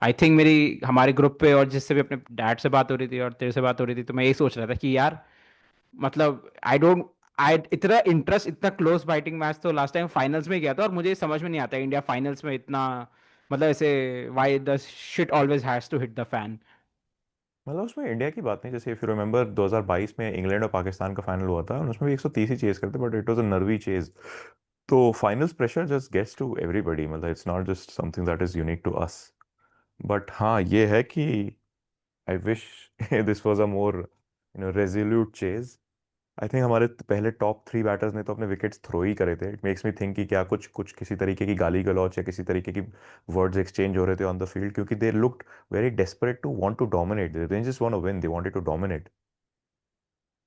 I think मेरी हमारे group पे और जिससे भी अपने डैड से बात हो रही थी और तेरे से बात हो रही थी, तो मैं यही सोच रहा था कि यार मतलब आई इतना इंटरेस्ट, इतना क्लोज फाइटिंग मैच तो लास्ट टाइम फाइनल्स में गया था, और मुझे समझ में नहीं आता इंडिया फाइनल्स में इतना मतलब ऐसे why the shit always has to hit the fan. मतलब उसमें इंडिया की बात नहीं, जैसे इफ यू रिमेंबर 2022 में इंग्लैंड और पाकिस्तान का फाइनल हुआ था और उसमें भी 130 ही चेज करते, but it was a nervy chase. तो finals pressure just gets to everybody, मतलब it's not just something that is unique to us. But हाँ, ये है कि I wish this was a more resolute chase. I think हमारे पहले top three batters ने तो अपने विकेट्स थ्रो ही करे थे। इट मेक्स मी थिंक कि क्या कुछ कुछ किसी तरीके की गाली गलौच या किसी तरीके की वर्ड्स एक्सचेंज हो रहे थे ऑन द फील्ड, क्योंकि they looked very desperate to want to dominate, they didn't just want to win, they wanted to dominate.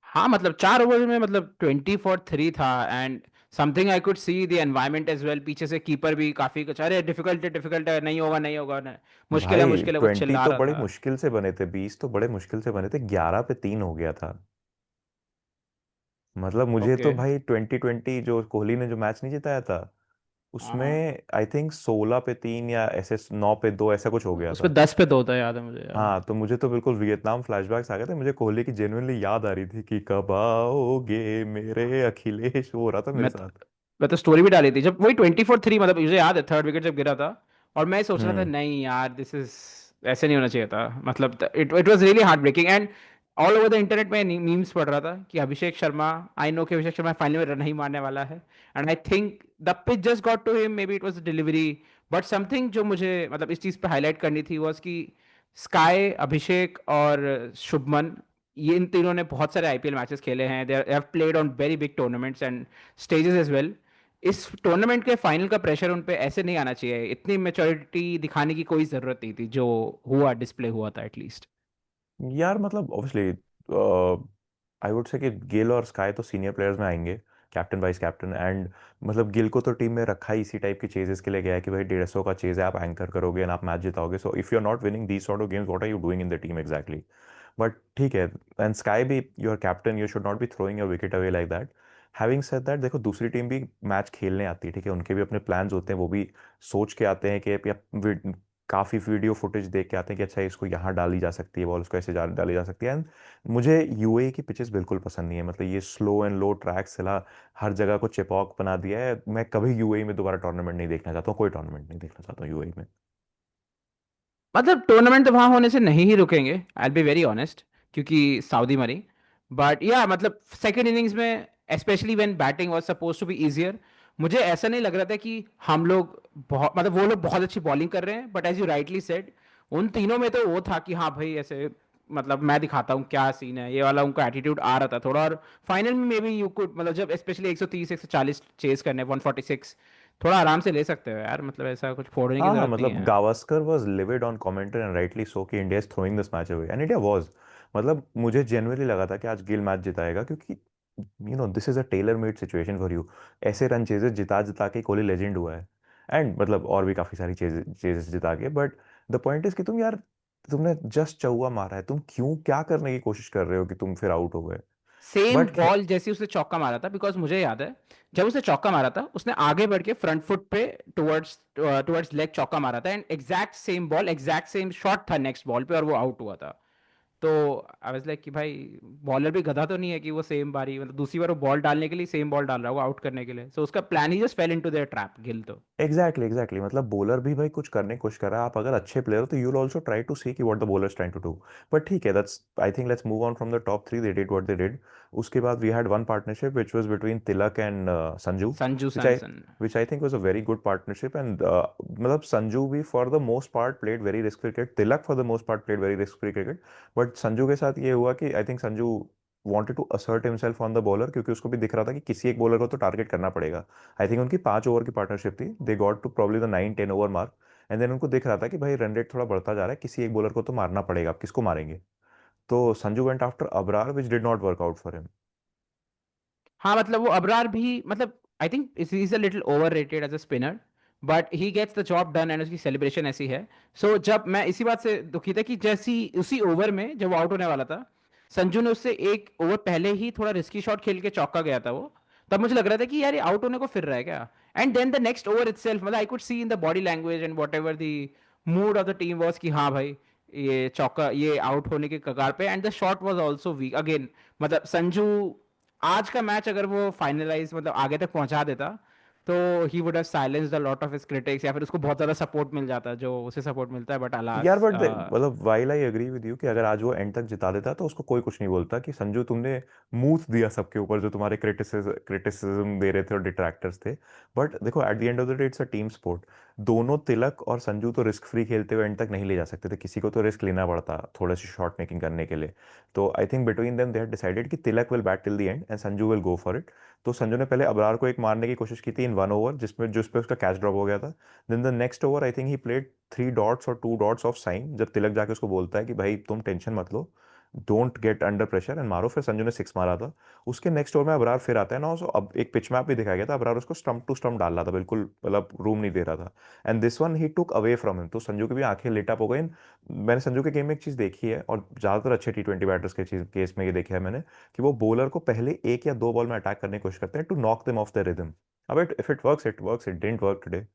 हाँ मतलब 4 ओवर में मतलब 20 for 3 था, and something I could see the environment as well. पीछे से keeper भी काफी कुछ, अरे डिफिकल्ट है, नहीं होगा नहीं होगा, भाई मुश्किल है, वो 20 चिल्ला तो रहा बड़े था। मुश्किल से बने थे, 20 तो बड़े मुश्किल से बने थे, 11 पे 3 हो गया था। मतलब मुझे ओके। तो भाई 2020 जो कोहली ने जो मैच नहीं जिताया था, हाँ हाँ। उसमें आई थिंक 16 पे 3 या ऐसे 9 पे 2 ऐसा कुछ हो गया उस पे था। 10 पे 2 था, याद है मुझे यार। हाँ, तो मुझे तो बिल्कुल वियतनाम फ्लैशबैक्स आ गए थे, मुझे कोहली की जेन्युइनली याद आ रही थी कि कब आओगे मेरे अखिलेश, वो हो रहा था मेरे मैं साथ। मैं तो स्टोरी भी डाली थी जब वही 20 for 3, मतलब मुझे याद है थर्ड विकेट जब गिरा था, और मैं सोच रहा था हम्म। नहीं यार दिस इज ऐसे नहीं होना चाहिए था। मतलब it it was really heart breaking, and all over the internet में मीम्स पढ़ रहा था कि अभिषेक शर्मा, आई नो कि अभिषेक शर्मा फाइनल में रन नहीं मारने वाला है, and I think the pitch just got to him, maybe it was delivery. But something जो मुझे मतलब इस चीज़ पे हाईलाइट करनी थी वॉज कि स्काई, अभिषेक और शुभमन, ये इन तीनों ने बहुत सारे आईपीएल मैचेस खेले हैं, they have played on very big tournaments and stages as well. इस टूर्नामेंट के फाइनल का प्रेशर उन पे ऐसे नहीं आना चाहिए, इतनी मेच्योरिटी दिखाने की कोई ज़रूरत नहीं थी जो हुआ, डिस्प्ले हुआ था एटलीस्ट। यार मतलब ऑब्वियसली आई वुड से कि गिल और स्काई तो सीनियर प्लेयर्स में आएंगे, कैप्टन वाइस कैप्टन, एंड मतलब गिल को तो टीम में रखा ही इसी टाइप की चेजेस के लिए गया है कि भाई 150 का चेज है, आप एंकर करोगे एंड आप मैच जिताओगे, so if you are not winning these sort of games what are you doing in the team exactly. But ठीक है, एंड स्काई भी your captain, you should not be throwing your wicket away like that. Having said that, देखो दूसरी team भी match खेलने आती है, ठीक है, उनके भी अपने प्लान्स होते हैं, वो भी सोच के आते हैं कि या काफ़ी वीडियो फुटेज देख के आते हैं कि अच्छा इसको यहाँ डाली जा सकती है बॉल, उसको ऐसे डाली जा सकती है। एंड मुझे यूएई की पिचेस बिल्कुल पसंद नहीं है, मतलब ये स्लो एंड लो ट्रैक सिला हर जगह को चिपॉक बना दिया है। मैं कभी यूएई में दोबारा टूर्नामेंट नहीं देखना चाहता हूँ, कोई टूर्नामेंट नहीं देखना चाहता हूँ यूएई में। मतलब टूर्नामेंट तो वहाँ होने से नहीं ही रुकेंगे, आई बी वेरी ऑनेस्ट, क्योंकि सऊदी मरी। बट या मतलब सेकेंड इनिंग्स में specially when batting was suppose to be easier, मुझे ऐसा नहीं लग रहा था कि हम लोग बहुत मतलब वो लोग बहुत अच्छी बॉलिंग कर रहे हैं, but as you rightly said उन तीनों में तो वो था कि हाँ भाई ऐसे मतलब मैं दिखाता हूँ क्या सीन है, ये वाला उनका एटीट्यूड आ रहा था थोड़ा। और फाइनल में मे बी यू कुड मतलब जब स्पेशली 130 140 चेस करने 146, थोड़ा आराम से ले सकते हो यार, मतलब ऐसा कुछ फोड़ने की हाँ हाँ, जरूरत नहीं मतलब है। Gavaskar was livid on commentary and rightly so कि India is throwing this match away, and India was. मतलब मुझे जेन्युइनली लगा था कि आज गिल मैच जिताएगा, क्योंकि this is a tailor made situation for you. ऐसे रन चेजेस जिता जिता के कोहली लेजेंड हुआ है, एंड मतलब और भी काफी सारी चेजेस जिता के, बट द पॉइंट इज कि तुम यार, तुमने जस्ट चौका मारा है, तुम क्यों क्या करने की कोशिश कर रहे हो कि तुम फिर आउट हो गए। सेम बट बॉल जैसे उसने चौका मारा था, बिकॉज मुझे याद है जब उसने चौका मारा था उसने आगे बढ़ के फ्रंट फुट पे टुवर्ड्स टुवर्ड्स लेग चौका मारा था, and exact same ball exact same shot था नेक्स्ट बॉल पे, और वो आउट हुआ था। तो आई वाज लाइक कि भाई बॉलर भी गधा तो नहीं है कि वो सेम बारी मतलब दूसरी बार वो बॉल डालने के लिए सेम बॉल डाल रहा है वो आउट करने के लिए, सो उसका plan he just fail into their trap Gill तो। एग्जैक्टली मतलब बॉलर भी भाई कुछ करने की कोशिश कर रहा है, आप अगर अच्छे प्लेयर हो तो you will also try to see कि what the bowler is trying to do. But ठीक है, that's I think let's move on from the top three, they did what they did. उसके बाद we had one partnership which was between Tilak and Sanju, Sanju which I Samson. Which I think was a very good partnership. And मतलब संजू भी for the most part played very risk cricket, Tilak for the most part played very risk cricket. But Sanju के साथ ये हुआ कि आई think Sanju wanted to assert himself on the bowler, क्योंकि उसको भी दिख रहा था कि किसी एक बॉलर को तो टारगेट करना पड़ेगा। आई थिंक उनकी 5 ओवर की पार्टनरशिप थी, they got to probably the 9-10 over mark, and then उनको दिख रहा था कि भाई रन रेट थोड़ा बढ़ता जा रहा है, किसी एक बॉलर को तो मारना पड़ेगा, आप किसको मारेंगे। तो Sanju went after Abrar which did not work out for him. हाँ मतलब वो अबरार भी मतलब I think is a little over rated as a spinner, but he gets the job done, and उसकी सेलिब्रेशन ऐसी है। सो जब मैं इसी बात से दुखी था कि जैसी उसी ओवर में जब वो आउट होने वाला था, संजू ने उससे एक ओवर पहले ही थोड़ा रिस्की शॉट खेल के चौका गया था वो, तब मुझे लग रहा था कि यार ये आउट होने को फिर रहा है क्या। And then the next over itself मतलब I could see in the body language and whatever the mood of the team was कि हाँ भाई, ये चौका, ये आउट होने के कगार पे, and the shot was also weak again. मतलब संजू आज का मैच अगर वो फाइनलाइज मतलब आगे तक पहुंचा देता, तो he would have silenced a lot of his critics, या फिर उसको बहुत ज्यादा सपोर्ट मिल जाता जो उसे सपोर्ट मिलता है, बट यार अलास। बट मतलब while I agree with you कि अगर आज वो एंड तक जिता देता तो उसको कोई कुछ नहीं बोलता कि संजू तुमने मूव दिया सबके ऊपर जो तुम्हारे क्रिटिसिज्म दे रहे थे और डिट्रैक्टर्स थे। बट देखो at the end of the day it's a team sport. दोनों तिलक और संजू तो रिस्क फ्री खेलते हुए एंड तक नहीं ले जा सकते थे, किसी को तो रिस्क लेना पड़ता थोड़ा सी शॉट मेकिंग करने के लिए। तो I think between them they had decided कि Tilak will bat till the end and Sanju will go for it. तो संजू ने पहले अबरार को एक मारने की कोशिश की थी इन 1 ओवर जिस पे उसका कैच ड्रॉप हो गया था। Then the next over I think he played 3 dots और 2 डॉट्स ऑफ साइन, जब तिलक जाके उसको बोलता है कि भाई तुम टेंशन मत लो, don't get under pressure and मारो, फिर संजू ने 6 मारा था। उसके नेक्स्ट ओवर में अबरार फिर आता है ना, सो अब एक पिच मैप भी दिखाया गया था, अबरार उसको स्टंप टू स्टंप डाल रहा था, बिल्कुल मतलब रूम नहीं दे रहा था। And this one he took away from him, तो संजू की भी आंखें लिट अप हो गई। मैंने संजू के गेम में एक चीज देखी है और ज्यादातर अच्छे T20 बैटर्स के चीज केस में ये देखा है मैंने, कि वो बॉलर को पहले 1 या 2 बॉल में अटैक करने की कोशिश करते हैं to knock them off the rhythm. अब if it works it works, it didn't work today.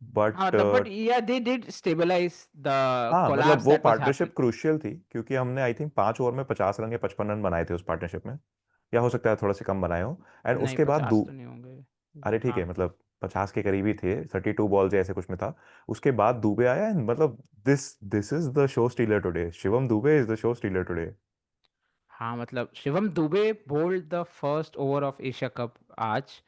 हाँ बट मतलब, but yeah they did stabilize the हाँ मतलब कोलैप्स वो that was partnership happening. Crucial थी, क्योंकि हमने आई थिंक 5 ओवर में 50 रन या 55 रन बनाए थे उस पार्टनरशिप में, या हो सकता है थोड़ा से कम बनाए हो। एंड नहीं, उसके बाद 50 तो नहीं होंगे। अरे ठीक है, हाँ। मतलब 50 के करीब ही थे, 32 बॉल्स ऐसे कुछ में था। उसके बाद दुबे आया एंड मतलब this this is the show stealer today, Shivam Dube is the show stealer today. हाँ मतलब Shivam Dube bowled the first over of Asia cup आज,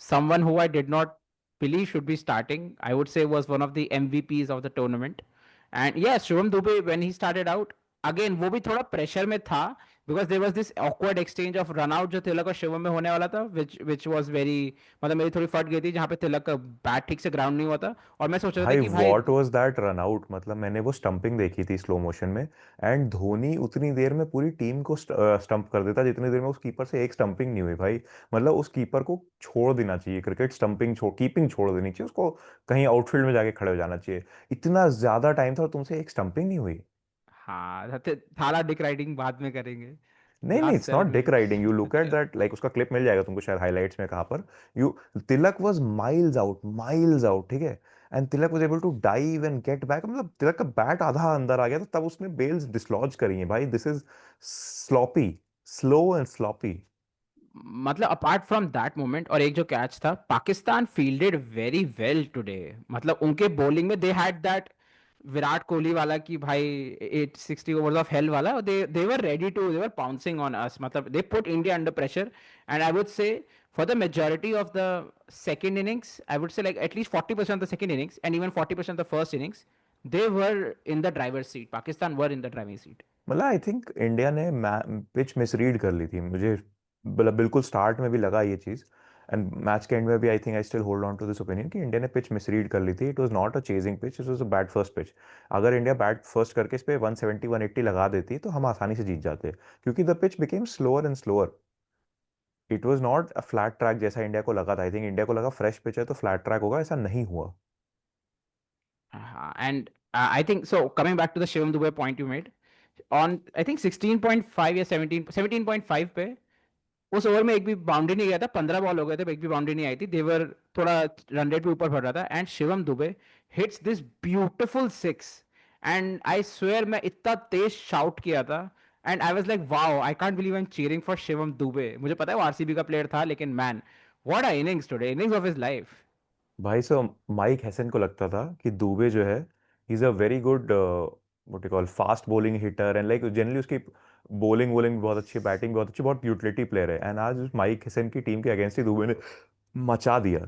someone who I did not believe should be starting. I would say was one of the MVPs of the tournament. And yeah, Shivam Dubé when he started out, again वो भी थोड़ा pressure में था, because there was this awkward exchange of run out जो तिलक और शिवम में होने वाला था, which was very, मतलब मेरी थोड़ी फट गई थी जहाँ पे तिलक का बैट ठीक से ग्राउंड नहीं हुआ था, और मैं सोच रहा था भाई कि भाई। What was that run out, मतलब मैंने वो स्टंपिंग देखी थी स्लो मोशन में। एंड धोनी उतनी देर में पूरी टीम को स्टंप कर देता जितनी देर में उस कीपर से एक स्टंपिंग नहीं हुई भाई। मतलब उस कीपर को छोड़ देना चाहिए, क्रिकेट स्टंपिंग छोड़ कीपिंग छोड़ देनी चाहिए उसको, कहीं आउटफील्ड में जाके खड़े हो जाना चाहिए। इतना ज्यादा टाइम था और तुमसे एक स्टंपिंग नहीं हुई। हाँ, थाला डिक राइडिंग बाद में करेंगे, नहीं नहीं, last it's not dick riding, you look at अच्छा। दैट, लाइक उसका क्लिप मिल जाएगा तुमको शायद हाइलाइट्स में कहाँ पर। You Tilak was miles out, ठीक है। And Tilak was able to dive and get back, मतलब तिलक का बैट आधा अंदर आ गया था तब उसने बेल्स डिसलॉज करी हैं भाई। This is sloppy, slow and sloppy. मतलब अपार्ट फ्रॉम दैट मोमेंट, और एक जो कैच था, Pakistan fielded very well today. मतलब उनके बॉलिंग में they had that Virat Kohli वाला कि भाई 860 ओवर्स ऑफ हेल वाला, they were ready to, they were pouncing on us, मतलब they put India under pressure. And I would say for the majority of the second innings, I would say like at least 40% of the second innings and even 40% of the first innings, they were in the driver's seat. Pakistan were in the driving seat. मतलब I think India ने pitch misread कर ली थी मुझे, मतलब बिल्कुल start में भी लगा ये चीज़। एंड मैच के एंड में भी I think I still hold on to this opinion कि इंडिया ने पिच मिसरीड कर ली थी। It was not a chasing pitch, it was a bat first pitch. अगर इंडिया बैट फर्स्ट करके इस पे 170 180 लगा देती तो हम आसानी से जीत जाते, क्योंकि the pitch became slower and slower. It was not a flat track जैसा इंडिया को लगा था। आई थिंक इंडिया को लगा फ्रेश पिच है तो फ्लैट ट्रैक होगा, ऐसा नहीं हुआ। And I think so. Coming back to the Shivam Dubey point you made, on I think 16.5 या 17.5 पे उस ओवर में एक भी बाउंड्री नहीं गया था, 15 बॉल हो गए थे, एक भी बाउंड्री नहीं आई थी, देवर थोड़ा रन रेट भी ऊपर बढ़ रहा था, and Shivam Dubey hits this beautiful six. And I swear मैं इतना तेज शाउट किया था, and I was like wow, I can't believe I am cheering for Shivam Dubey. मुझे पता है वो आरसीबी का प्लेयर था, लेकिन man, what a innings today, innings of his life. भाई साहब माइक हैसन को लगता था कि दुबे जो है is a very good what you call fast bowling hitter, and like generally उसकी बॉलिंग वॉलिंग भी बहुत अच्छी, बैटिंग बहुत अच्छी, बहुत यूटिलिटी प्लेयर है। एंड आज माइक हैसन की टीम के अगेंस्ट ही दुबे ने मचा दिया।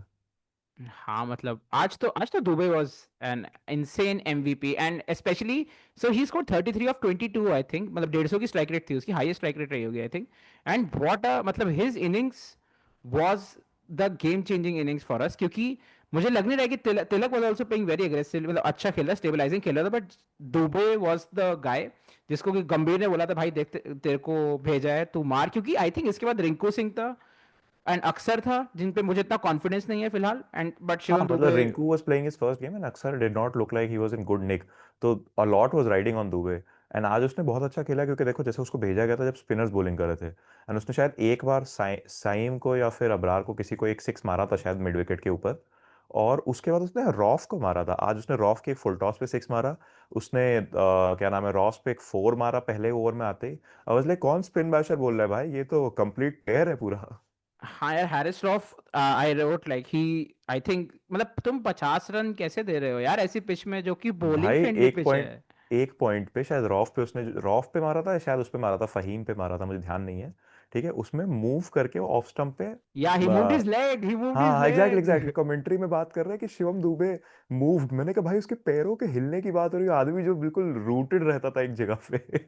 हाँ मतलब आज तो Dube was an insane MVP, and specially so he score 33 of 22 I think, मतलब 150 की स्ट्राइक रेट थी उसकी, हाईएस्ट स्ट्राइक रेट रही होगी I think. And what a, मतलब his innings was the game changing innings for us, क्योंकि मुझे लग नहीं रहा है कि Tilak was also playing very aggressive, मतलब अच्छा खेला, स्टेबलाइजिंग खेल रहा था, but Dube was the guy जिसको कि गंभीर ने बोला था भाई देख तेरे को भेजा है तू मार, क्योंकि आई थिंक इसके बाद रिंकू सिंह था एंड अक्सर था जिन पे मुझे इतना कॉन्फिडेंस नहीं है फिलहाल, एंड बट हाँ शिवम मतलब Dube. Rinku was playing his first game and Axar did not look like he was in good nick, तो a lot was riding on Dube. And आज उसने बहुत अच्छा खेला, क्योंकि देखो जैसे उसको भेजा गया था जब स्पिनर्स बॉलिंग कर रहे थे, एंड उसने शायद एक बार साइम को या फिर अबरार को, किसी को एक सिक्स मारा था शायद मिड विकेट के ऊपर। और उसके बाद उसने रॉफ को मारा था आज, उसने रॉफ के एक फुल टॉस पे सिक्स मारा। उसने क्या नाम है, रॉस पे एक फोर मारा पहले ओवर में आते ही। आई वाज लाइक कौन स्पिन बैशर बोल रहा है भाई, ये तो कंप्लीट पेयर है पूरा। हाँ यार, Harris rough, I wrote like he, I think मतलब तुम 50 रन कैसे दे रहे हो यार ऐसी पिच में जो कि बॉलिंग भाई फ्रेंडली पिच है। एक पॉइंट पे शायद रॉफ पे, उसने रॉफ पे मारा था या शायद उस पे मारा था, फहीम पे मारा था, मुझे ध्यान नहीं है। ठीक है, उसमें मूव करके वो ऑफ स्टंप पे या ही मूव्ड हिज लेग, ही मूव्ड हिज हाँ एग्जैक्टली लेग। एग्जैक्टली, कमेंट्री में बात कर रहे हैं कि शिवम दुबे मूव्ड। मैंने कहा भाई उसके पैरों के हिलने की बात हो रही है, आदमी जो बिल्कुल रूटेड रहता था एक जगह पे।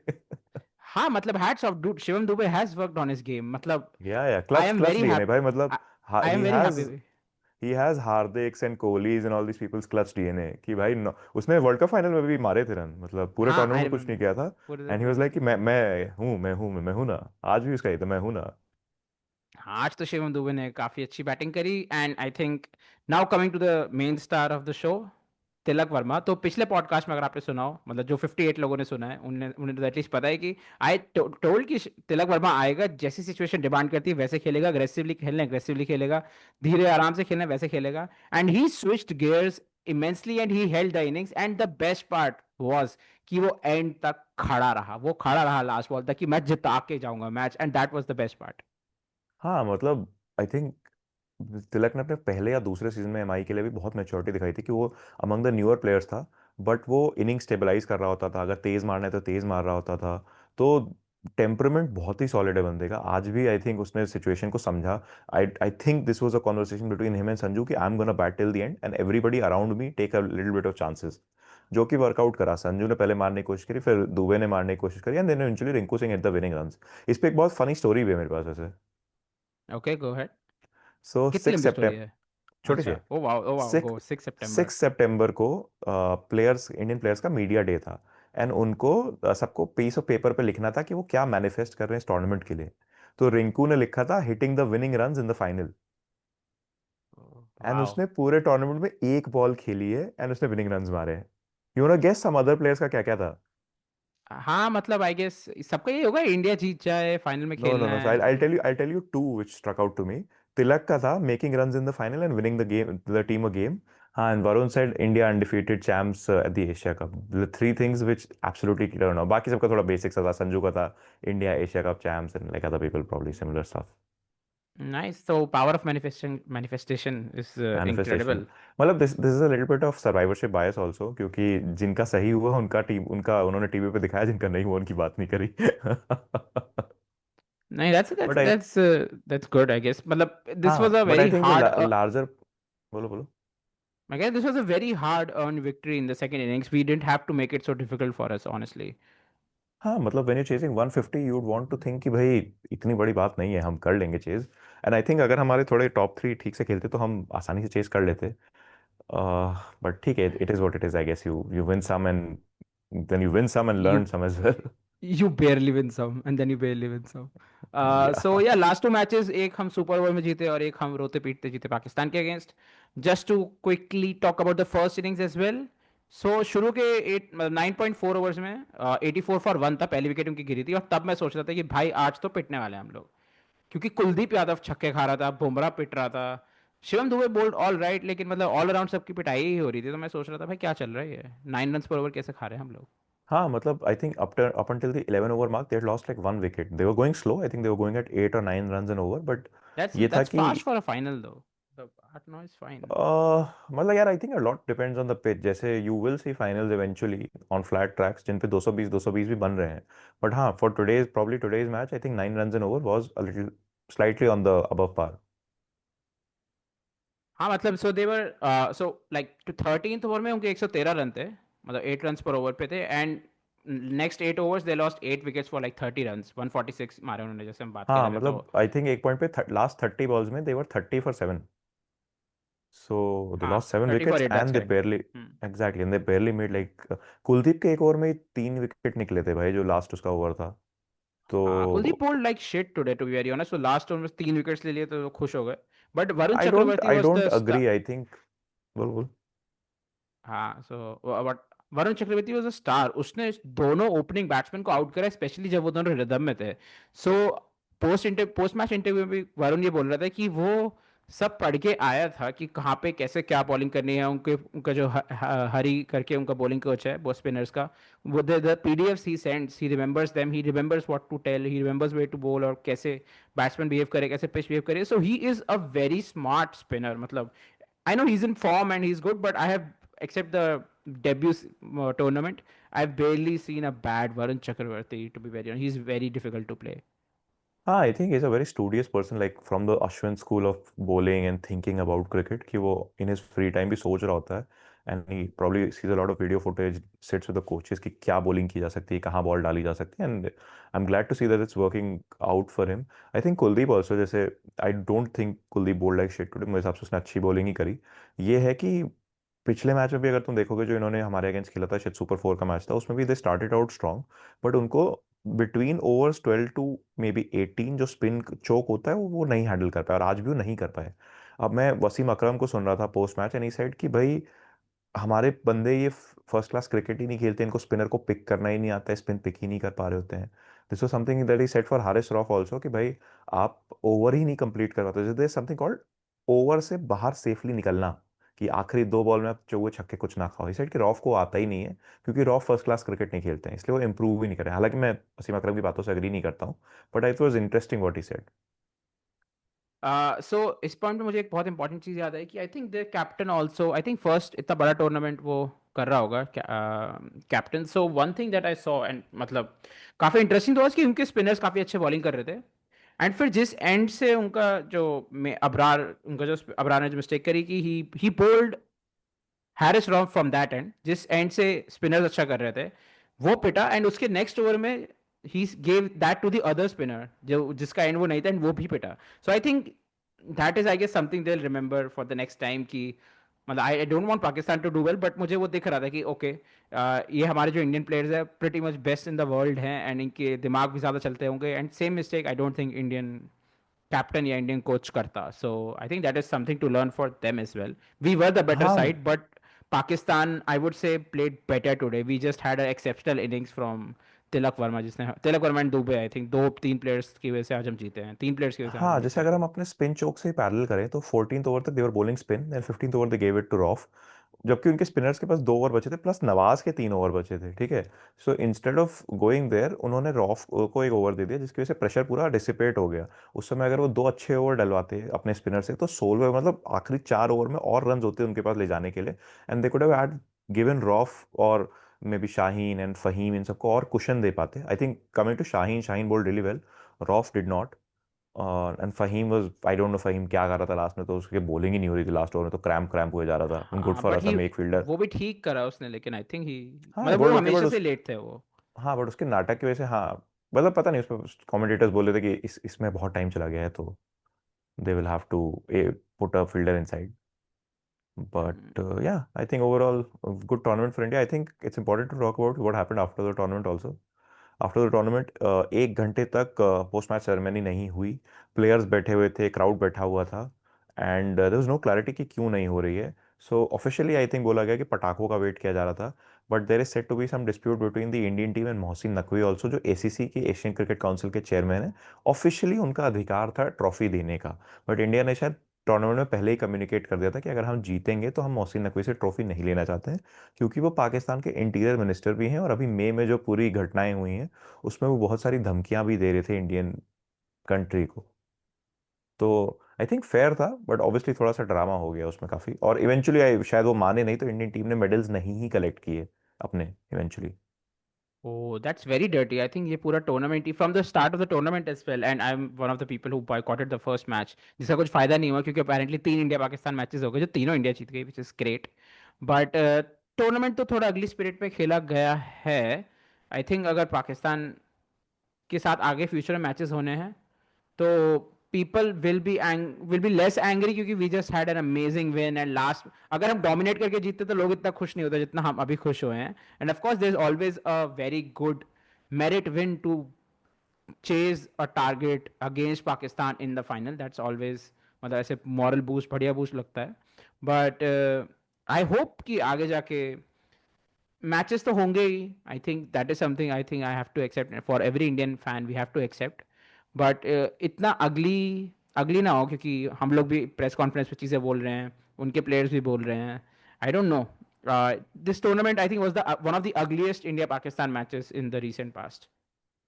हाँ मतलब hats off dude, Shivam Dube has worked on his game, मतलब yeah I clutch am clutch very DNA भाई, हैप्पी, मतलब I am he very has happy. He has Hardik's and Kohli's and all this peoples clutch DNA कि भाई उसने world cup final में भी मारे थे रन, मतलब पूरे हाँ टूर्नामेंट आई में कुछ नहीं रिमेम्बर, किया था। पूरे एंड ही पूरे वाज कुछ लाइक कि नहीं किया। मैं हूँ ना। आज भी उसका ही था, मैं हूं ना। हाँ, आज तो शिवम दुबे ने काफी अच्छी बैटिंग करी, and I think now coming to the main star of the show, Tilak Varma. तो पिछले पॉडकास्ट में अगर आपने सुना हो, मतलब जो 58 लोगों ने सुना है, उन्हें उन्हें तो एटलीस्ट पता है कि आई टोल्ड कि तिलक वर्मा आएगा, जैसी सिचुएशन डिमांड करती है वैसे खेलेगा, अग्रेसिवली खेलना अग्रेसिवली खेलेगा, धीरे आराम से खेलना वैसे खेलेगा, and he switched gears immensely and he held the innings, and the best part was कि वो एंड तक खड़ा रहा, वो खड़ा रहा लास्ट बॉल तक कि मैं जिता के जाऊंगा match, and that was the best part. हाँ मतलब आई थिंक तिलक ने अपने पहले या दूसरे सीजन में एमआई के लिए भी बहुत मैच्योरिटी दिखाई थी कि वो अमंग द न्यूअर प्लेयर्स था। बट वो इनिंग स्टेबलाइज कर रहा होता था, अगर तेज मारना है तो तेज मार रहा होता था। तो टेम्परमेंट बहुत ही सॉलिड है बंदे का, आज भी आई थिंक उसने सिचुएशन को समझा। I I think this was a conversation between him and Sanju कि I am gonna bat till the end and everybody around me take a little bit of chances, जो कि वर्कआउट करा। संजू ने पहले मारने की कोशिश करी, फिर दुबे ने मारने की कोशिश करी, and then eventually Rinku Singh at the winning runs. इस पे एक बहुत फनी स्टोरी भी है मेरे पास वैसे। Okay go ahead. सो कितनी सिक्स लंबी स्टोरी है? छोटी सी अच्छा, है। ओ वाओ, गो, सिक्स 6 सितंबर। 6 सितंबर को प्लेयर्स, इंडियन प्लेयर्स का मीडिया डे था। एंड उनको सबको पीस ऑफ पेपर पे लिखना था कि वो क्या मैनिफेस्ट कर रहे हैं इस टूर्नामेंट के लिए। तो रिंकू ने लिखा था hitting the winning runs in the final. And wow. उसने पूरे टूर्नामेंट में एक बॉल खेली है एंड उसने विनिंग रन्स मारे हैं। You know guess some other players का क्या क्या था? हाँ मतलब आई गेस सबका ये होगा, इंडिया जीत जाए, फाइनल में नो नो खेलना नो, सो है। I'll tell you two which struck out to me. Tilak का था making runs in the final and winning the game, the team a game. हाँ, and Varun said India undefeated champs at the Asia cup. The three things which absolutely clear now. बाकी सबका थोड़ा basic सा था, संजू का था India Asia cup champs and like other people probably similar stuff. Nice, तो power of manifestation, manifestation is manifestation, incredible. मतलब this is a little bit of survivorship bias also, क्योंकि जिनका सही हुआ उनका टीम, उनका उन्होंने टीवी पे दिखाया, जिनका नहीं हुआ उनकी बात नहीं करी। नहीं, that's that's but I that's that's good I guess, मतलब दिस वाज हाँ a but I very think hard, larger, बोलो बोलो। I guess this was a very hard earned victory in the second innings. We didn't have to make it so difficult for us, honestly. हाँ मतलब when you chasing 150 you would want to think कि भाई इतनी बड़ी बात नहीं है, हम कर लेंगे चेज। एंड आई थिंक अगर हमारे थोड़े टॉप थ्री ठीक से खेलते तो हम आसानी से चेज कर लेते। बट ठीक है, it is what it is, I guess you you win some and then you win some and learn You some as well. you barely win some, and then you barely win some. या So yeah, last two matches, एक हम super over में जीते और एक हम रोते पीटते जीते पाकिस्तान के against. Just to quickly talk about the first innings as well. So शुरू के 9.4 ओवर्स में 84 फॉर 1 था, पहली विकेट उनकी गिरी थी, और तब मैं सोच रहा था कि भाई आज तो पिटने वाले हैं हम लोग, क्योंकि कुलदीप यादव छक्के खा रहा था, बुमराह पिट रहा था, Shivam Dube bowled all right, लेकिन मतलब ऑल अराउंड सबकी पिटाई ही हो रही थी, तो मैं सोच रहा था भाई क्या चल रहा है, ये 9 रन पर ओवर कैसे खा रहे हैं हम लोग। हाँ मतलब I think up until the 11 over mark they had lost like one wicket. They were going slow, I think they were going at 8 or 9 runs an over, but That's ये था that's कि fast for a final though. The 8-9 is fine. मतलब यार I think a lot depends on the pitch. जैसे you will see finals eventually on flat tracks जिन पे 220 भी बन रहे हैं। बट हाँ, for today's probably today's match I think 9 runs an over was a little slightly on the above par. हाँ मतलब so they were so like to 13th over में उनके 113 रन थे, मतलब 8 रन पर ओवर पे थे, and next 8 overs they lost 8 wickets for like 30 runs, 146 मारे उन्होंने, जैसे हम बात कर हाँ रहे थे तो। मतलब आई थिंक एक पॉइंट पे लास्ट 30 बॉल्स में they were 30 for 7. So they हाँ, lost 7 wickets 30 for 8, that's and they correct. barely, exactly, and they barely made like Kuldeep के एक ओवर में ही 3 विकेट निकले थे भाई, जो लास्ट उसका ओवर था। तो हाँ, Kuldeep bowled like shit today to be very honest, तो लास्ट ओवर में 3 विकेट्स ले लिए तो वो खुश हो गए, but Varun Chakravarthy I was don't the agree, star. I think, बोल बोल। हाँ so but Varun Chakravarthy was a star, उसने इस दोनों ओपनिंग बैट्समैन को आउट करा, स्पेशली जब वो दोनों रिदम में थे। सो पोस्ट मैच इंटरव्यू में भी वरुण ये बोल रहा था कि वो सब पढ़ के आया था कि कहाँ पे कैसे क्या बॉलिंग करनी है। उनके उनका जो हरी करके उनका बॉलिंग कोच है वो स्पिनर्स का, वो the PDFs he sends, he remembers them, he remembers what to tell, he remembers way to bowl, और कैसे बैट्समैन बिहेव करे, कैसे पिच बिहेव करे। So he is a very smart spinner. मतलब I know he's in form and he's good, but I have, except the debut tournament, I've barely seen a bad Varun Chakravarti, to be very honest. He's very difficult to play. हाँ, I think is a very studious person, like from the Ashwin school of bowling and thinking about cricket, कि वो in his free time भी सोच रहा होता है। And he probably sees a lot of video footage, sits with the coaches कि क्या bowling की जा सकती है, कहाँ बॉल डाली जा सकती है। And I am glad to see that it's working out for him. I think Kuldeep also, जैसे I don't think Kuldeep bowled like shit today, मेरे हिसाब से उसने अच्छी बॉलिंग ही करी। ये है कि पिछले मैच में भी अगर तुम देखोगे जो इन्होंने हमारे अगेंस्ट खेला था, शायद सुपर 4 का मैच था, उसमें भी they started out strong, but उनको between overs 12 to maybe 18 जो स्पिन चोक होता है वो नहीं हैंडल कर पाया, और आज भी वो नहीं कर पाए। अब मैं वसीम अकरम को सुन रहा था post match, and he said कि भाई हमारे बंदे ये फर्स्ट क्लास क्रिकेट ही नहीं खेलते, इनको स्पिनर को पिक करना ही नहीं आता है, स्पिन पिक ही नहीं कर पा रहे होते हैं। This was something that he set for Haris Rauf also, कि भाई आप ओवर ही नहीं कंप्लीट कर पाते, there is something called over से बाहर सेफली निकलना, कि आखिरी 2 बॉल में आप चौके छक्के कुछ ना खाओ। इस साइड कि रॉफ को आता ही नहीं है, क्योंकि रॉफ फर्स्ट क्लास क्रिकेट नहीं खेलते हैं, इसलिए वो इंप्रूव ही नहीं करे। हालांकि मैं वसीम अकरम की बातों से एग्री नहीं करता हूँ, but I was interesting what he said. So इस पॉइंट पे मुझे एक बहुत इंपॉर्टेंट चीज़ याद है कि आई think the captain also, I think first इतना बड़ा टूर्नामेंट वो कर रहा होगा captain. So one thing that I saw, and मतलब काफ़ी इंटरेस्टिंग तो was कि उनके स्पिनर्स काफ़ी अच्छे बॉलिंग कर रहे थे। एंड फिर जिस एंड से उनका जो अबरार, उनका जो अबरार ने जो मिस्टेक करी कि he bowled Haris Rauf from that end, जिस एंड से स्पिनर्स अच्छा कर रहे थे वो पिटा, एंड उसके नेक्स्ट ओवर में ही gave that to the other spinner जो जिसका एंड वो नहीं था, एंड वो भी पिटा। So I think that is I guess something they will remember for the next time कि मतलब I don't want Pakistan to do well, but मुझे वो दिख रहा था कि ओके ये हमारे जो इंडियन प्लेयर्स है pretty much best in the world हैं, एंड इनके दिमाग भी ज़्यादा चलते होंगे, and same mistake I don't think Indian captain या इंडियन कोच करता। So I think that is something to learn for them as well. We were the better हाँ, side, but Pakistan I would say played better today. We just had a exceptional innings from Tilak Varma, जिसने Tilak Varma and Dubey, I think दो तीन players की वजह से आज हम जीते हैं, तीन प्लेयर्स की वजह से आज हम हाँ, जीते जैसे हैं। अगर हम अपने स्पिन चोक से पैरेलल करें तो 14th ओवर तक they were bowling spin, then 15th over they gave it to Rauf, जबकि उनके स्पिनर्स के पास 2 ओवर बचे थे, प्लस नवाज के 3 ओवर बचे थे, ठीक है। So instead of going there उन्होंने रॉफ को एक ओवर दे दिया, जिसकी वजह से प्रेशर पूरा डिसिपेट हो गया। उस समय अगर वो 2 अच्छे ओवर डलवाते अपने स्पिनर से, तो 16 मतलब आखिरी 4 ओवर में और रन होते उनके पास ले जाने के लिए, and they could have had given Rauf और maybe Shaheen and Faheem इन सबको और कुशन दे पाते। I think coming to Shaheen, Shaheen bowled really well, Rauf did not. And Faheem was, I don't know Faheem क्या कर रहा था लास्ट में, तो उसकी बॉलिंग ही नहीं हो रही थी लास्ट ओवर में, तो क्रैम्प क्रैम्प हुए जा रहा था, गुड हाँ फॉर बट अस, ही, एक फील्डर। वो भी ठीक करा उसने, लेकिन आई थिंक ही, हाँ, मतलब बट वो ओके, बट हमेशा से उस, लेट थे वो। हाँ बट उसके नाटक की वजह से, हाँ मतलब पता नहीं, उसमें कमेंटेटर्स बोल रहे थे कि इसमें बहुत टाइम चला गया है, तो they will have to put a fielder inside. Hmm. But yeah, I think overall a good tournament for India. I think it's important to talk about what happened after the tournament also. After the tournament 1 घंटे तक post match ceremony नहीं हुई। Players बैठे हुए थे, crowd बैठा हुआ था, and there was no clarity कि क्यों नहीं हो रही है। सो ऑफिशियली आई थिंक बोला गया कि पटाखों का वेट किया जा रहा था, but there is set to be some dispute between the Indian team and Mohsin Naqvi also, जो एसीसी के एशियन क्रिकेट काउंसिल के चेयरमैन है। ऑफिशियली उनका अधिकार था ट्रॉफी देने का, बट इंडिया ने शायद टूर्नामेंट में पहले ही कम्युनिकेट कर दिया था कि अगर हम जीतेंगे तो हम मोहसिन नकवी से ट्रॉफी नहीं लेना चाहते हैं, क्योंकि वो पाकिस्तान के इंटीरियर मिनिस्टर भी हैं, और अभी मई में जो पूरी घटनाएं हुई हैं उसमें वो बहुत सारी धमकियां भी दे रहे थे इंडियन कंट्री को। तो आई थिंक फेयर था, बट ऑब्वियसली थोड़ा सा ड्रामा हो गया उसमें काफी, और इवेंचुअली शायद वो माने नहीं, तो इंडियन टीम ने मेडल्स नहीं ही कलेक्ट किए अपने eventually. Oh, that's very dirty. I think ये पूरा tournament he from the start of the tournament as well, and I'm one of the people who boycotted the first match, जिसका कुछ फायदा नहीं हुआ क्योंकि apparently 3 इंडिया पाकिस्तान मैचेस हो गए जो तीनों इंडिया जीत गई, which is great. But tournament तो थोड़ा अगली स्पिरिट में खेला गया है। आई थिंक अगर पाकिस्तान के साथ आगे फ्यूचर में मैचेस होने हैं तो people will be less angry, क्योंकि we just had an amazing win, and last अगर हम डोमिनेट करके जीतते तो लोग इतना खुश नहीं होते जितना हम अभी खुश हुए हैं। And of course there is always a very good merit win to chase a target against Pakistan in the final, that's always मतलब ऐसे मॉरल बूस्ट, बढ़िया बूस्ट लगता है। बट आई होप कि आगे जाके मैचेस तो होंगे ही। I think that is something I think I have to accept for every Indian fan, we have to accept. But इतना अगली अगली ना हो, क्योंकि हम लोग भी प्रेस कॉन्फ्रेंस पे चीज़ें बोल रहे हैं, उनके प्लेयर्स भी बोल रहे हैं। आई don't no, this tournament I think was the one of the ugliest India Pakistan matches in the recent past.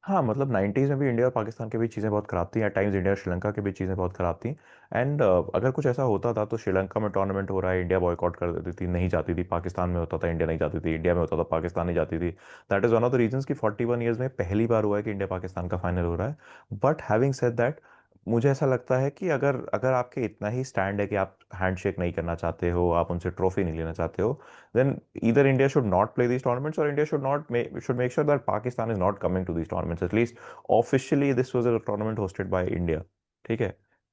हाँ मतलब 90s में भी इंडिया और पाकिस्तान के बीच चीज़ें बहुत खराब थी, एट टाइम्स इंडिया और श्रीलंका के बीच चीज़ें बहुत खराब थी। एंड अगर कुछ ऐसा होता था तो श्रीलंका में टूर्नामेंट हो रहा है, इंडिया बॉयकॉट कर देती थी, नहीं जाती थी। पाकिस्तान में होता था, इंडिया नहीं जाती थी। इंडिया में होता था, पाकिस्तान नहीं जाती थी। That is one of the reasons कि 41 ईयर्स में पहली बार हुआ है कि इंडिया पाकिस्तान का फाइनल हो रहा है। बट हैविंग सेड दैट, मुझे ऐसा लगता है कि अगर अगर आपके इतना ही स्टैंड है कि आप हैंडशेक नहीं करना चाहते हो, आप उनसे ट्रॉफी नहीं लेना चाहते हो, then either India should not play these tournaments, or India should make sure that Pakistan is not coming to these tournaments. At least officially this was a tournament hosted by India. ठीक है,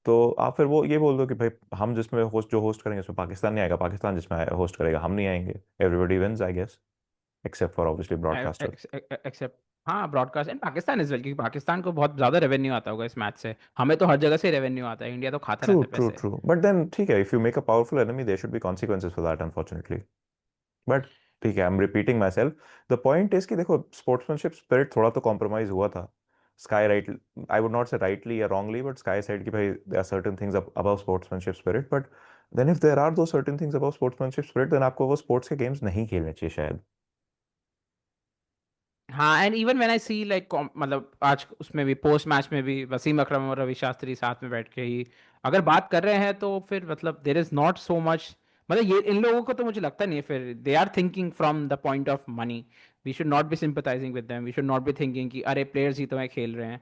तो आप फिर वो ये बोल दो कि भाई हम जिसमें होस्ट जो होस्ट करेंगे उसमें पाकिस्तान नहीं आएगा, पाकिस्तान जिसमें होस्ट करेगा हम नहीं आएंगे। Everybody wins I guess, except for obviously broadcaster. Except, हाँ, broadcast and Pakistan is well, क्योंकि पाकिस्तान को बहुत ज़्यादा रेवेन्यू आता होगा इस मैच से। हमें तो हर जगह से रेवेन्यू आता है, इंडिया तो खाता ट्रू रहता है ट्रू पैसे। ट्रू, बट देन ठीक है, if you make a powerful enemy there should be consequences for that unfortunately. But ठीक है, I am repeating myself. The point is कि देखो, स्पोर्ट्समैनशिप स्पिरिट थोड़ा तो कॉम्प्रोमाइज हुआ था। SKY right, I would not say rightly या wrongly, but SKY said कि भाई there are certain things about sportsmanship spirit, but then if there are दो certain things about sportsmanship spirit, then आपको वो स्पोर्ट्स के games नहीं खेलने चाहिए शायद। हाँ, and even when I see like, मतलब आज उसमें भी पोस्ट मैच में भी वसीम अकरम और रवि शास्त्री साथ में बैठ के ही अगर बात कर रहे हैं, तो फिर मतलब there is not so much, मतलब ये इन लोगों को तो मुझे लगता नहीं है, फिर they are thinking from the point of money. We should not be sympathising with them, we should not be thinking कि अरे प्लेयर्स ही तो हैं खेल रहे हैं।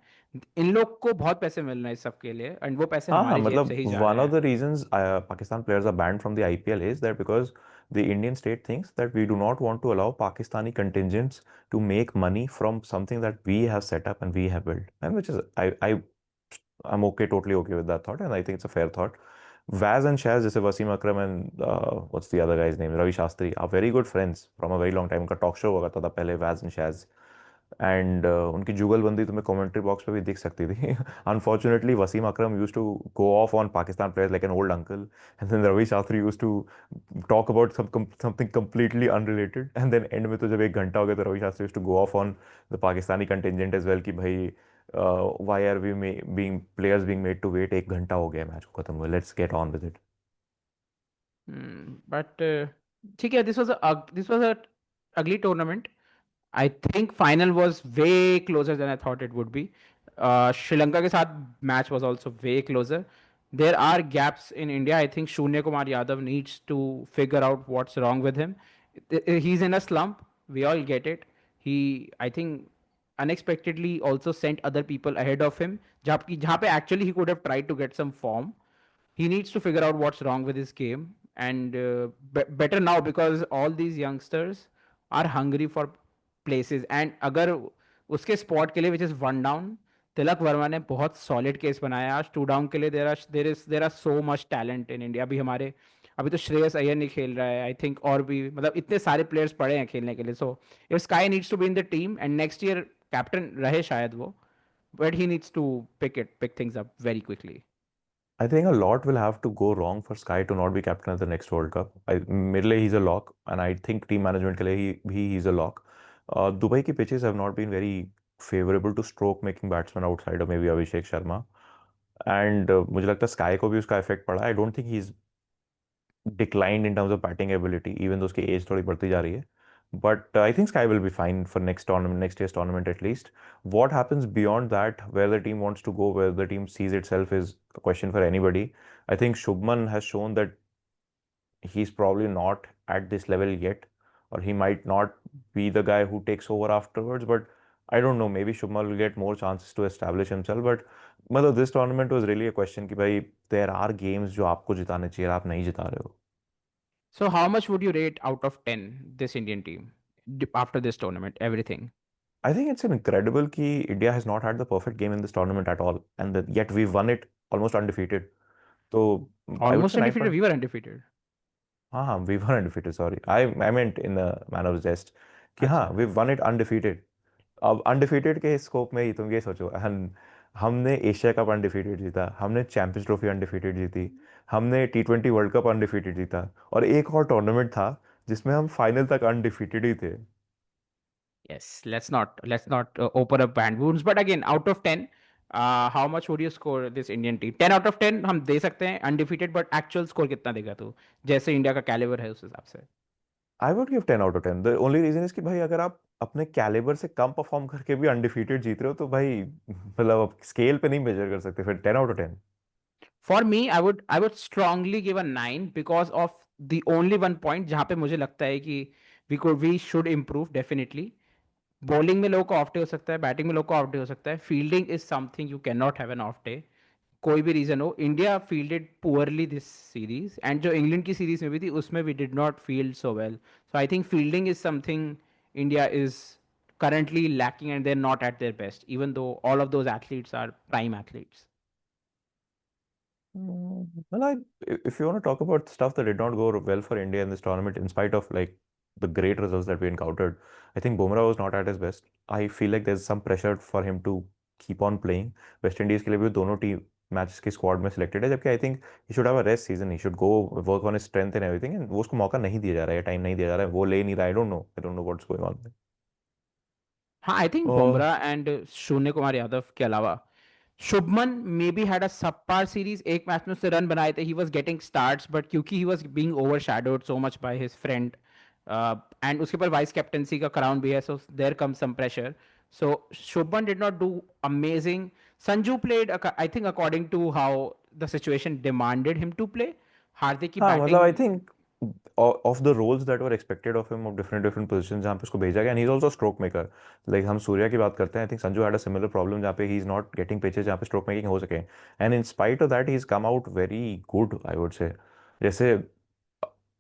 इन लोग को बहुत पैसे मिल रहे हैं इस सब के लिए, एंड वो पैसे हाँ हाँ, हमारी जेब से मतलब ही जा वन रहे ऑफ द हैं। Reasons Pakistan players are banned from the IPL is that because the Indian state thinks that we do not want to allow Pakistani contingents to make money from something that we have set up and we have built, and which is I'm okay, totally okay with that thought, and I think it's a fair thought. Vaz and Shaz, जैसे वसीम अकरम and what's the other guy's name, Ravi Shastri, are very good friends from a very long time. उनका talk show हुआ करता था पहले, Vaz and Shaz, and उनकी जुगलबंदी तुम्हें commentary box पे भी दिख सकती थी। Unfortunately Wasim Akram used to go off on Pakistan players like an old uncle, and then Ravi Shastri used to talk about something completely unrelated, and then end में तो जब 1 घंटा हो गया तो Ravi Shastri used to go off on the Pakistani contingent as well कि भाई why are we being players being made to wait, 1 घंटा हो गया मैच को खत्म हुए, let's get on with it. But ठीक है, दिस वाज अ अगली tournament. I think final was way closer than I thought it would be. Sri Lanka के साथ match was also way closer. There are gaps in India. I think Shunya Kumar Yadav needs to figure out what's wrong with him. He's in a slump. We all get it. He, I think, unexpectedly also sent other people ahead of him. जहाँ पे actually he could have tried to get some form. He needs to figure out what's wrong with his game, and better now because all these youngsters are hungry for places. And अगर उसके spot के लिए which is one down, Tilak Varma ने बहुत solid case बनाया। आज to down के लिए there are so much talent in India. अभी हमारे, अभी तो श्रेयस अय्यर नहीं खेल रहा है आई थिंक, और भी मतलब इतने सारे प्लेयर्स पड़े हैं खेलने के लिए। So if Sky needs to be in the team and next year captain रहे शायद वो, but he needs to pick things up very quickly. I think a lot will have to go wrong for Sky to not be captain at the next World Cup. मेरे लिए he's a lock, and I think team management के लिए he he's a lock. Dubai की pitches have not been very favorable to stroke making batsmen outside of maybe Abhishek Sharma, and मुझे लगता है sky को भी उसका इफेक्ट पड़ा। I don't think he's declined in terms of batting ability, even though उसकी as थोड़ी बढ़ती जा रही है। But I think Sky will be fine for next tournament, next year's tournament at least. What happens beyond that, where the team wants to go, where the team sees itself, is a question for anybody. I think Shubman has shown that he's probably not at this level yet, or he might not be the guy who takes over afterwards. But I don't know, maybe Shubman will get more chances to establish himself. But मतलब this tournament was really a question कि भाई there are games जो आपको जिताने चाहिए, आप नहीं जिता रहे हो। So how much would you rate out of 10 this Indian team after this tournament, everything? I think it's incredible कि India has not had the perfect game in this tournament at all, and that yet we've won it almost undefeated. So I would Almost say 9 undefeated, point. we were undefeated. हाँ हाँ, we've won undefeated. Sorry, I meant in the manner of jest कि हाँ अच्छा। we've won it undefeated. अब undefeated के scope में ही तुम ये सोचो, हमने एशिया कप अनडिफीटेड जीता, हमने चैंपियंस ट्रॉफी अनडिफीटेड जीती, हमने T20 वर्ल्ड कप अनडिफीटेड जीता, और एक और टूर्नामेंट था जिसमें हम फाइनल तक अनडिफीटेड ही थे। Yes, let's not open up band wounds. But again, out of 10, how much would you score this Indian team? 10 out of 10 हम दे सकते हैं अनडिफीटेड, बट एक्चुअल स्कोर कितना देगा तू, जैसे इंडिया का कैलिबर है उस हिसाब से? I would give 10 out of 10। The only reason is कि भाई अगर आप अपने कैलिबर से कम परफॉर्म करके भी अनडिफीटेड जीत रहे हो तो भाई मतलब आप स्केल पे नहीं मेजर कर सकते फिर 10 out of 10। For me I would strongly give a 9 because of the only one point जहां पे मुझे लगता है कि we should improve definitely. Bowling में लोगों को ऑफ डे हो सकता है, बैटिंग में लोगों को ऑफ डे हो सकता है, fielding is something you can not have an off day. कोई भी रीजन हो, India fielded poorly this series, and जो इंग्लैंड की सीरीज में भी थी उसमें we did not field so well. So I think fielding is something India is currently lacking, and they're not at their best, even though all of those athletes are prime athletes. Well, if you want to talk about stuff that did not go well for India in this tournament, in spite of like the great results that we encountered, I think Bumrah was not at his best. I feel like there's some pressure for him to keep on playing. West Indies के लिए भी दोनों team matches की squad में selected है, जबकि आई think he should have a rest season, he should go work on his strength and everything, and वो उसको मौका नहीं दिया जा रहा है, टाइम नहीं दिया जा रहा है, वो ले नहीं रहा। I don't know what's going on. हाँ, I think oh Bumrah and शून्य कुमार यादव के अलावा Shubman maybe had a subpar series. एक मैच में उसने रन बनाए थे, he was getting starts, but क्योंकि he was being overshadowed so much by his friend, and उसके ऊपर वाइस कैप्टनसी का क्राउन भी है, so there come some pressure. So Shubman did not do amazing. Sanju played I think according to how the situation demanded him to play. Hardik की हाँ मतलब batting. I think of the roles that were expected of him, of different different positions जहाँ पे उसको भेजा गया, and he is also stroke maker. Like हम सूर्या की बात करते हैं, I think Sanju had a similar problem जहाँ पे he is not getting pitches जहाँ पे स्ट्रोक मेकिंग हो सके, and in spite of that he is come out very good I would say. जैसे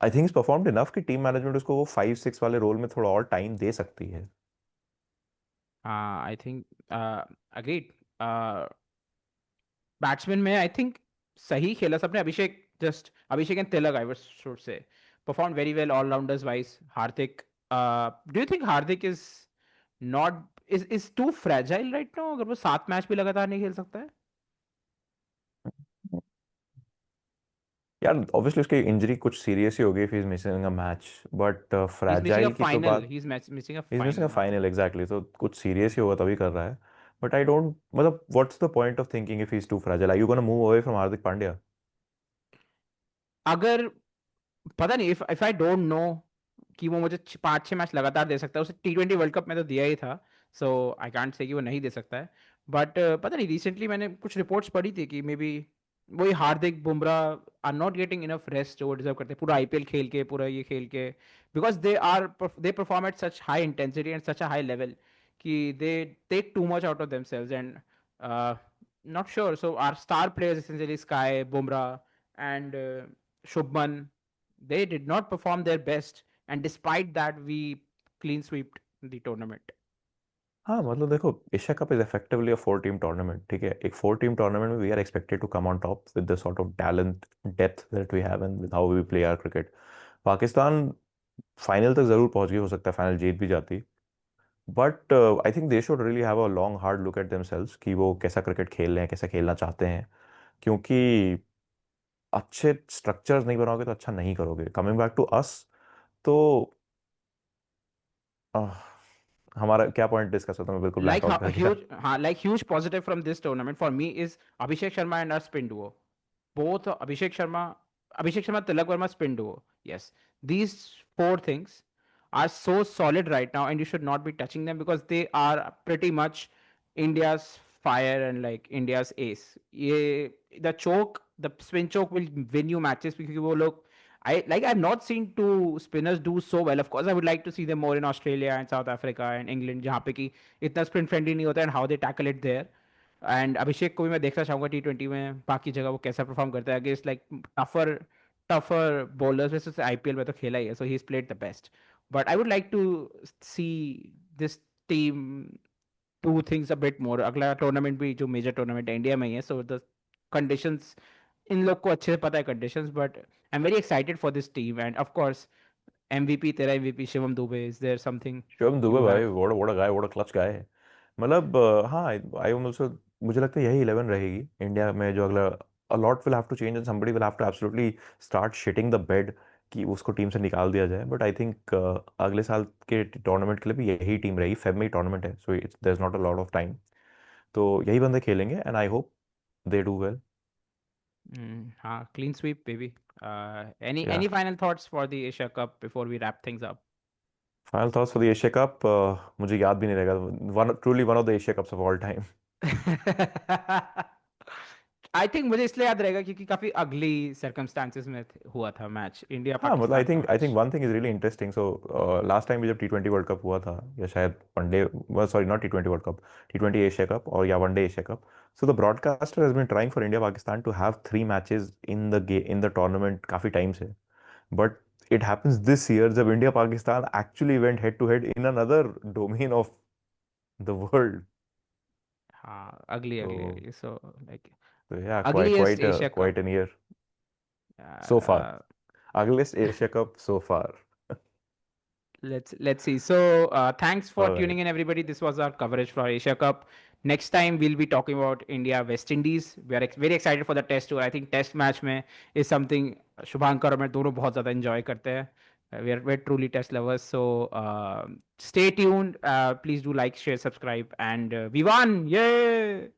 I think is performed enough कि team management उसको वो 5-6 वाले रोल में थोड़ा और टाइम दे सकती है। I think agreed. बैट्समैन में आई थिंक सही खेला सबने। Abhishek, just Abhishek and Tilak I would should say perform very well allrounders wise. Hardik, do you think Hardik is not is too fragile right now? अगर वो 7 मैच भी लगातार नहीं खेल सकता है। यार ऑब्वियसली उसकी इंजरी कुछ सीरियस ही हो गई, फिर missing a match, but he is missing a fragile की तो फाइनल, बात। He is missing a is missing a final हाँ। फाइनल एग्जैक्टली, तो कुछ सीरियस ही होगा तभी कर रहा है। बट आई डोंट मतलब what's the point of thinking if he is too fragile, are you gonna move away from Hardik Pandya? अगर पता नहीं, इफ आई डोंट नो कि वो मुझे 5-6 मैच लगातार दे सकता है। उसे T20 वर्ल्ड कप में तो दिया ही था, सो आई कांट से कि वो नहीं दे सकता है। बट पता नहीं, रिसेंटली मैंने कुछ रिपोर्ट्स पढ़ी थी कि मे बी वही Hardik Bumrah are not getting enough rest जो वो डिजर्व करते हैं, पूरा आईपीएल खेल के, पूरा ये खेल के, because they perform at such high intensity and such a high level कि they take too much out of themselves, and not sure. So our star players essentially SKY, Bumrah and Shubman, they did not perform their best, and despite that we clean swept the tournament. हाँ मतलब देखो, Asia Cup is effectively a 4 team tournament, ठीक है? एक 4 team tournament में we are expected to come on top with the sort of talent depth that we have and with how we play our cricket. Pakistan final तक जरूर पहुंच गई, हो सकता है फाइनल जीत भी जाती, but I think they should really have a long hard look at themselves कि वो कैसा क्रिकेट खेल रहे हैं, कैसा खेलना चाहते हैं, क्योंकि अच्छे स्ट्रक्चर्स नहीं बनाओगे तो अच्छा नहीं करोगे। कमिंग बैक टू अस, तो आह, हमारा क्या पॉइंट डिस्कस होता है, मैं बिल्कुल Like ब्लैंक आउट a कर गया। huge, like huge positive from this tournament for me is Abhishek Sharma and our spin duo. Both Abhishek Sharma, Tilak Verma spin duo. Yes, these four things are so solid right now, and you should not be touching them because they are pretty much India's fire and like India's ace. ये the choke, the spin choke will win you matches because वो लोग, I've not seen two spinners do so well. Of course, I would like to see them more in Australia and South Africa and England, जहाँ पे कि इतना sprint friendly नहीं होता, and how they tackle it there. And Abhishek को भी मैं देखना चाहूंगा T20 में, बाकी जगह वो कैसा परफॉर्म करता है against like tougher tougher bowlers. वैसे उसने आईपीएल में तो खेला ही है, so he is played the best. But I would like to see this team to things a bit more. अगला टूर्नामेंट भी जो मेजर टूर्नामेंट है इंडिया में ही है, सो द कंडीशंस, इन लोग को अच्छे से पता है conditions, but I am very excited for this team. And of course MVP, तेरा MVP Shivam Dube, is there something Shivam Dube you भाई, have? What a guy, what a clutch guy है। मतलब हाँ, आई एम आल्सो, मुझे लगता है यही 11 रहेगी इंडिया में जो अगला। A lot will have to change and somebody will have to absolutely start shitting the bed कि उसको टीम से निकाल दिया जाए, बट आई थिंक अगले साल के टूर्नामेंट के लिए भी यही टीम रहेगी। फेब में ही टूर्नामेंट है, so there is not a lot of time. तो यही बंदे खेलेंगे and I hope they do well. हाँ, clean sweep, baby. या. Any final thoughts for the Asia Cup before we wrap things up? Final thoughts for the Asia cup. मुझे याद भी नहीं रहेगा. One truly one of the Asia cups of all time. I think मुझे इसलिए याद रहेगा क्योंकि काफी अगली सर्कमस्टांसेस में हुआ था मैच, इंडिया हाँ मतलब पाकिस्तान का I match. Think one thing is really interesting. So last time भी जब T20 वर्ल्ड कप हुआ था, या शायद one day, sorry not T20 world cup, T20 Asia cup और या one day Asia cup. So the broadcaster has been trying for India Pakistan to have 3 matches in the tournament काफी time से. But it happens this year जब India Pakistan actually went head to head in another domain of the world. हाँ, अगली तो अगली अगली so like या ugliest Asia cup. Quite an year so far. Ugliest Asia Cup so far. Let's see. So thanks for All right. tuning in, everybody. This was our coverage for Asia Cup. Next time we'll be talking about India West Indies. We are very excited for the test tour. I think test match में is something Shubhankar और मैं दोनों बहुत ज़्यादा enjoy करते हैं. We're truly test lovers. So stay tuned. Please do like, share, subscribe, and we won! Yay!